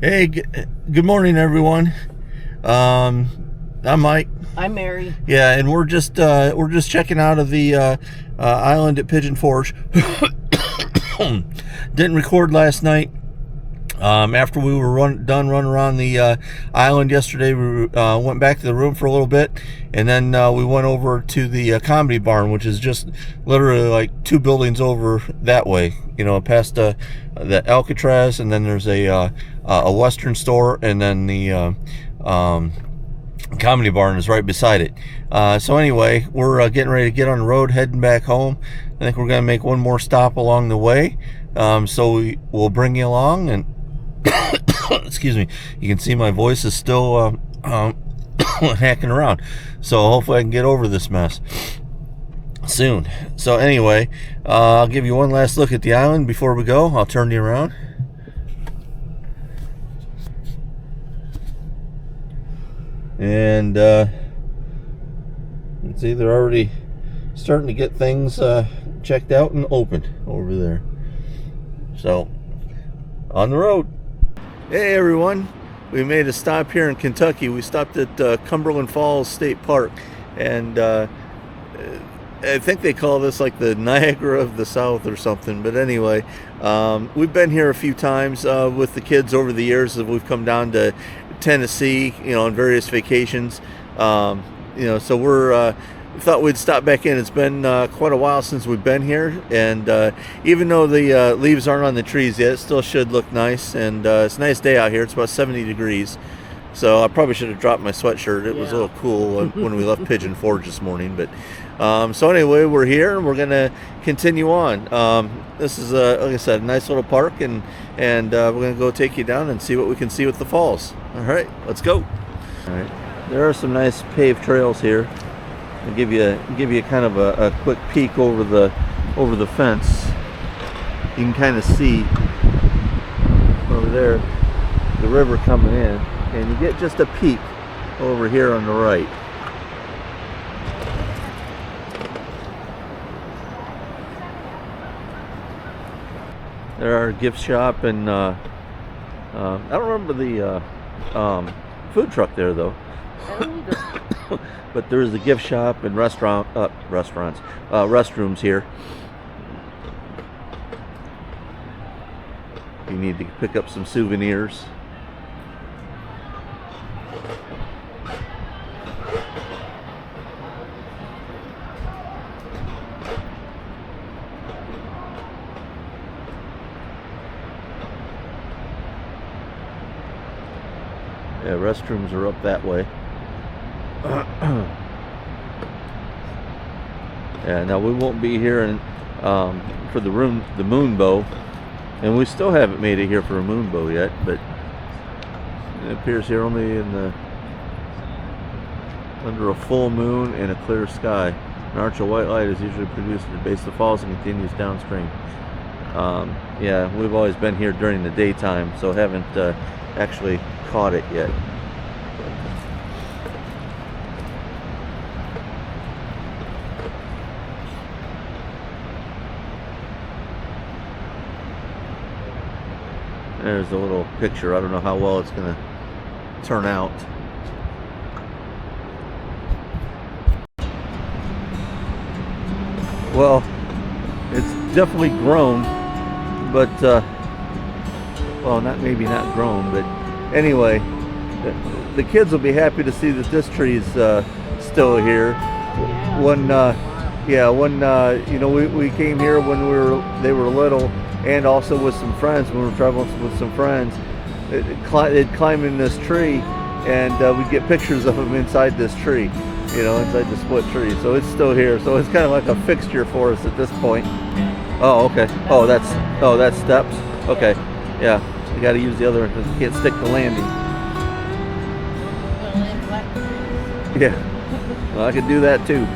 Hey, good morning, everyone. I'm Mike. I'm Mary. Yeah, and we're just checking out of the island at Pigeon Forge. Didn't record last night. After we were done running around the island yesterday, we went back to the room for a little bit, and then we went over to the comedy barn, which is just literally like 2 buildings over that way. You know, past the Alcatraz, and then there's a Western store, and then the comedy barn is right beside it. So anyway, we're getting ready to get on the road, heading back home. I think we're going to make one more stop along the way. So we'll bring you along, and excuse me, you can see my voice is still hacking around. So hopefully I can get over this mess soon. So anyway, I'll give you one last look at the island before we go. I'll turn you around. And you can see they're already starting to get things checked out and opened over there. So, on the road. Hey everyone, we made a stop here in Kentucky. We stopped at Cumberland Falls State Park, and I think they call this like the Niagara of the South or something. But anyway, we've been here a few times with the kids over the years as we've come down to Tennessee, you know, on various vacations. You know, so we thought we'd stop back in. It's been quite a while since we've been here, and even though the leaves aren't on the trees yet, it still should look nice. And it's a nice day out here. It's about 70 degrees. So I probably should have dropped my sweatshirt. It was a little cool when we left Pigeon Forge this morning. But so anyway, we're here and we're gonna continue on. This is like I said, a nice little park, and we're gonna go take you down and see what we can see with the falls. All right, let's go. All right, there are some nice paved trails here. I'll give you kind of a quick peek over the fence. You can kind of see over there the river coming in, and you get just a peek over here on the right. There are a gift shop, and I don't remember the food truck there though. But there is a gift shop and restrooms here. You need to pick up some souvenirs. Yeah, restrooms are up that way. Yeah, now we won't be here for the moon bow, and we still haven't made it here for a moon bow yet, but it appears here only under a full moon and a clear sky. An arch of white light is usually produced at the base of the falls and continues downstream. Yeah, we've always been here during the daytime, so haven't actually caught it yet. There's a little picture. I don't know how well it's going to turn out. Well, it's definitely grown, but well, maybe not grown, but anyway, the kids will be happy to see that this tree is still here. Yeah. You know, we came here when they were little, and also with some friends when we were traveling with some friends. They'd climb in this tree, and we'd get pictures of them inside this tree, you know, inside the split tree. So it's still here. So it's kind of like a fixture for us at this point. Oh, okay. Oh, that's steps. Okay, yeah. You got to use the other one because you can't stick the landing. Yeah. Well, I could do that too.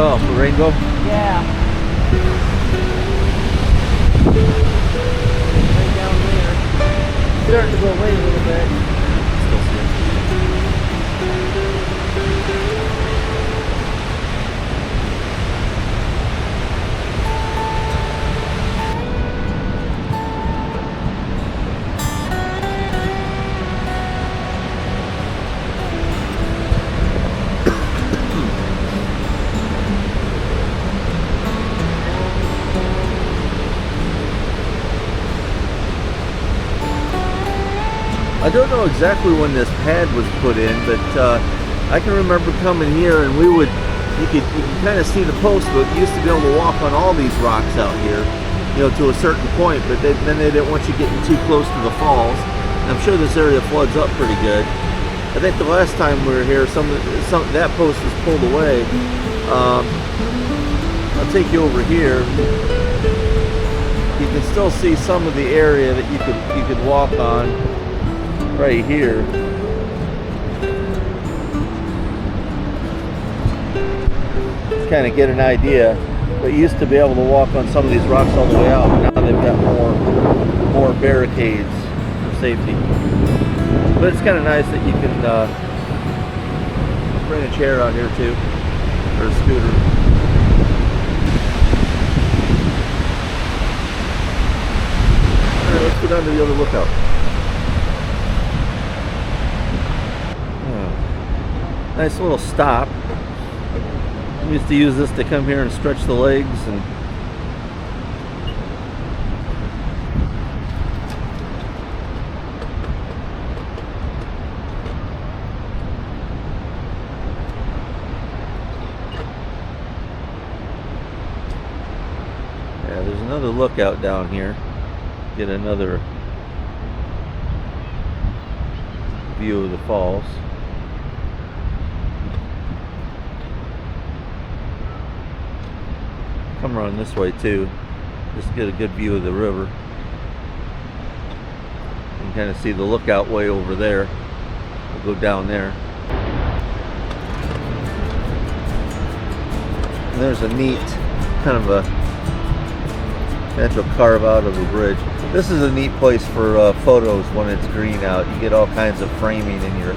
Oh, the rainbow? Yeah. Right down there. Starting to go away a little bit. Still see it. I don't know exactly when this pad was put in, but I can remember coming here and you could kind of see the post, but you used to be able to walk on all these rocks out here, you know, to a certain point, but then they didn't want you getting too close to the falls. I'm sure this area floods up pretty good. I think the last time we were here, that post was pulled away. I'll take you over here. You can still see some of the area that you could walk on right here. Just kind of get an idea. But you used to be able to walk on some of these rocks all the way out, but now they've got more barricades for safety. But it's kind of nice that you can bring a chair out here too, or a scooter. Alright, let's go down to the other lookout. Nice little stop. We used to use this to come here and stretch the legs and yeah, there's another lookout down here. Get another view of the falls. Come around this way too, just get a good view of the river. You can kind of see the lookout way over there. We'll go down there. And there's a neat kind of a natural carve out of the bridge. This is a neat place for photos when it's green out. You get all kinds of framing in your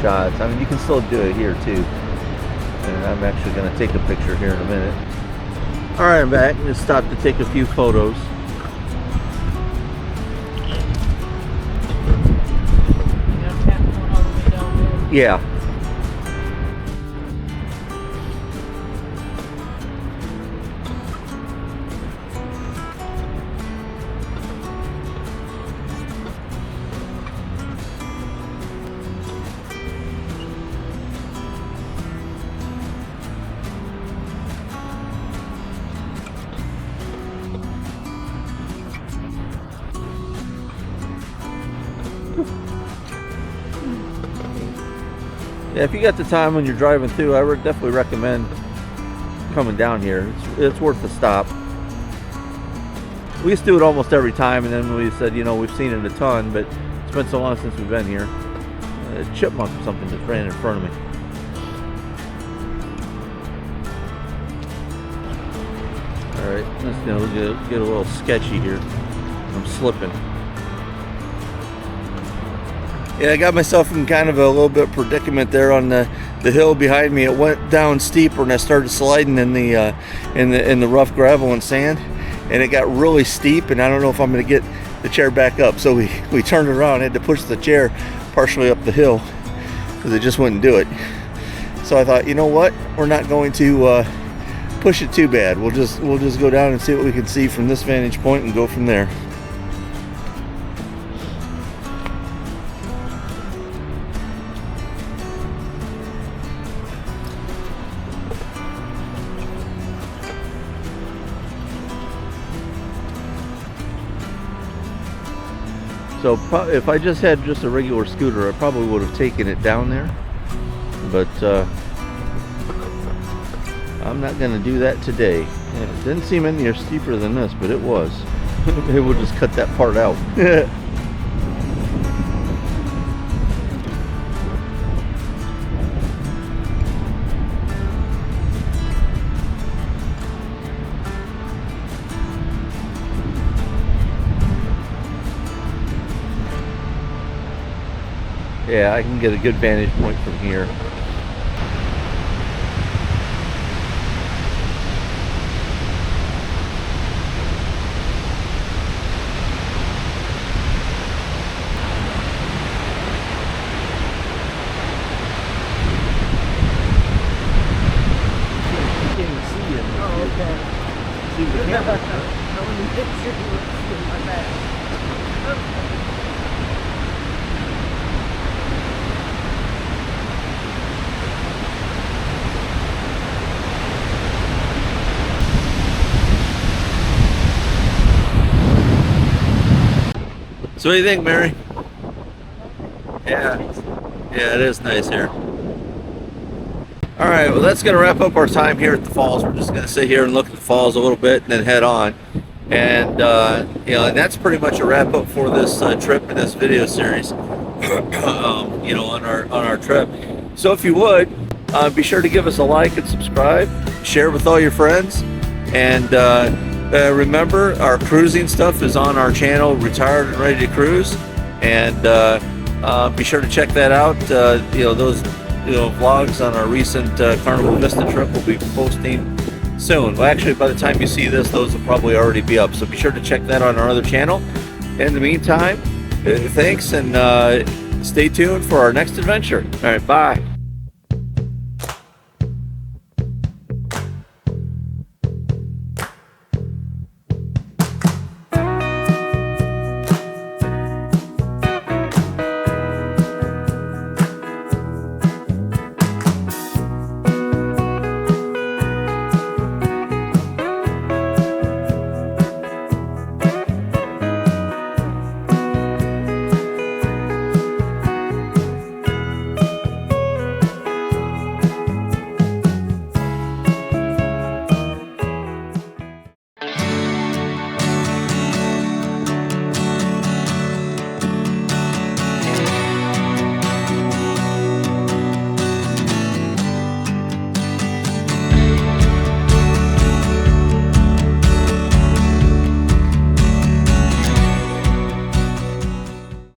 shots. I mean, you can still do it here too. And I'm actually going to take a picture here in a minute. Alright, I'm back. Just stopped to take a few photos. Yeah. Yeah, if you got the time when you're driving through, I would definitely recommend coming down here. It's worth the stop. We used to do it almost every time, and then we said, you know, we've seen it a ton, but it's been so long since we've been here. A chipmunk or something just ran in front of me. Alright, let's get a little sketchy here. I'm slipping. Yeah, I got myself in kind of a little bit predicament there on the hill behind me. It went down steeper and I started sliding in the rough gravel and sand, and it got really steep, and I don't know if I'm going to get the chair back up. So we turned around, had to push the chair partially up the hill because it just wouldn't do it. So I thought, you know what, we're not going to push it too bad. We'll just go down and see what we can see from this vantage point and go from there. So if I just had a regular scooter, I probably would have taken it down there, but I'm not going to do that today. It didn't seem any steeper than this, but it was. Maybe we'll just cut that part out. Yeah, I can get a good vantage point from here. So what do you think, Mary? Yeah. Yeah, it is nice here. All right, well, that's going to wrap up our time here at the falls. We're just going to sit here and look at the falls a little bit and then head on. And, you know, and that's pretty much a wrap up for this trip and this video series, you know, on our trip. So if you would, be sure to give us a like and subscribe, share with all your friends. And remember, our cruising stuff is on our channel, Retired and Ready to Cruise. And be sure to check that out. You know, those vlogs on our recent Carnival Vista trip will be posting soon. Well, actually, by the time you see this, those will probably already be up. So be sure to check that on our other channel. In the meantime, thanks, and stay tuned for our next adventure. All right, bye.